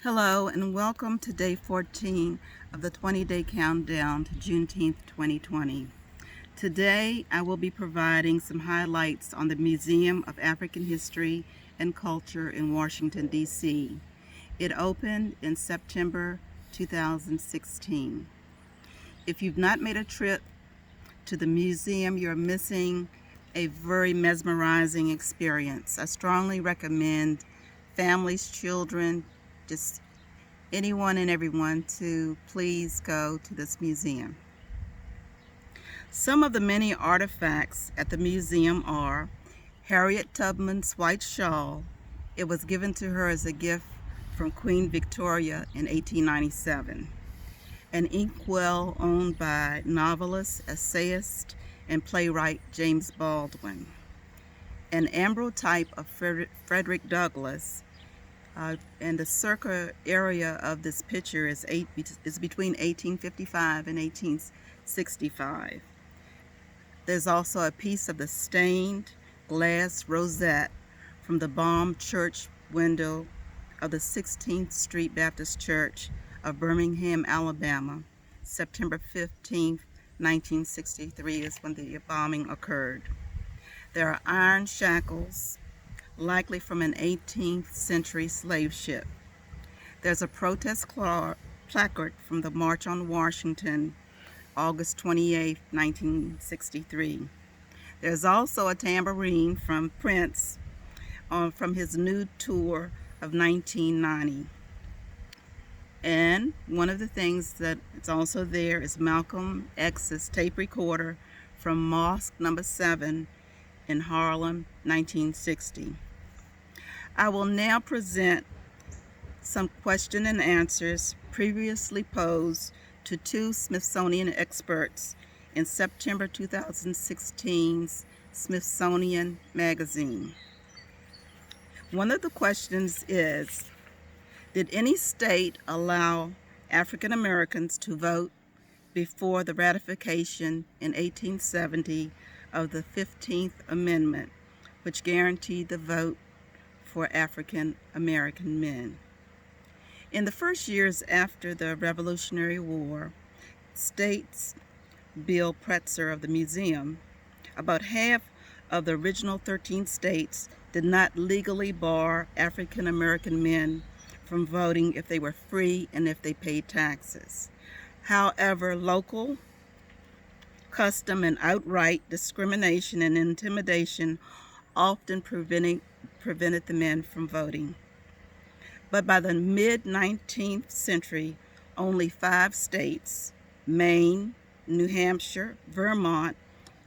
Hello and welcome to day 14 of the 20-day countdown to Juneteenth 2020. Today I will be providing some highlights on the Museum of African History and Culture in Washington, D.C. It opened in September 2016. If you've not made a trip to the museum, you're missing a very mesmerizing experience. I strongly recommend families, children, just anyone and everyone to please go to this museum. Some of the many artifacts at the museum are Harriet Tubman's white shawl. It was given to her as a gift from Queen Victoria in 1897. An inkwell owned by novelist, essayist, and playwright James Baldwin. An ambrotype of Frederick Douglass. And the circa area of this picture is between 1855 and 1865. There's also a piece of the stained glass rosette from the bombed church window of the 16th Street Baptist Church of Birmingham, Alabama. September 15, 1963 is when the bombing occurred. There are iron shackles, likely from an 18th century slave ship. There's a protest placard from the March on Washington, August 28, 1963. There's also a tambourine from Prince from his nude tour of 1990. And one of the things that is also there is Malcolm X's tape recorder from Mosque Number 7 in Harlem, 1960. I will now present some question and answers previously posed to two Smithsonian experts in September 2016's Smithsonian Magazine. One of the questions is, did any state allow African Americans to vote before the ratification in 1870 of the 15th Amendment, which guaranteed the vote for African American men? In the first years after the Revolutionary War, states Bill Pretzer of the museum, about half of the original 13 states did not legally bar African American men from voting if they were free and if they paid taxes. However, local custom and outright discrimination and intimidation often prevented the men from voting. But by the mid-19th century, only 5 states, Maine, New Hampshire, Vermont,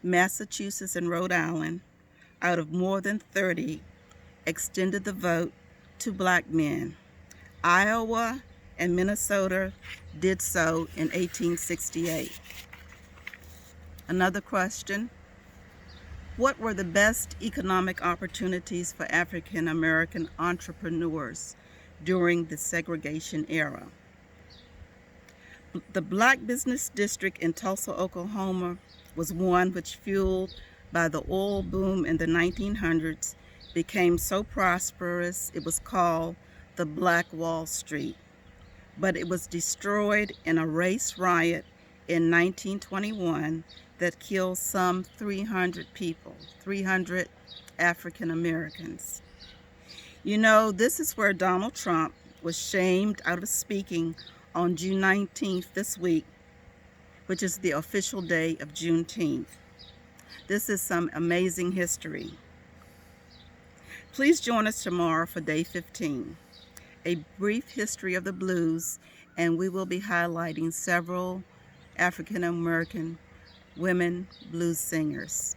Massachusetts, and Rhode Island, out of more than 30, extended the vote to black men. Iowa and Minnesota did so in 1868. Another question: what were the best economic opportunities for African American entrepreneurs during the segregation era? The Black Business District in Tulsa, Oklahoma was one which, fueled by the oil boom in the 1900s, became so prosperous it was called the Black Wall Street. But it was destroyed in a race riot in 1921 that killed some 300 people, 300 African Americans. You know, this is where Donald Trump was shamed out of speaking on June 19th this week, which is the official day of Juneteenth. This is some amazing history. Please join us tomorrow for day 15, a brief history of the blues, and we will be highlighting several African American women blues singers.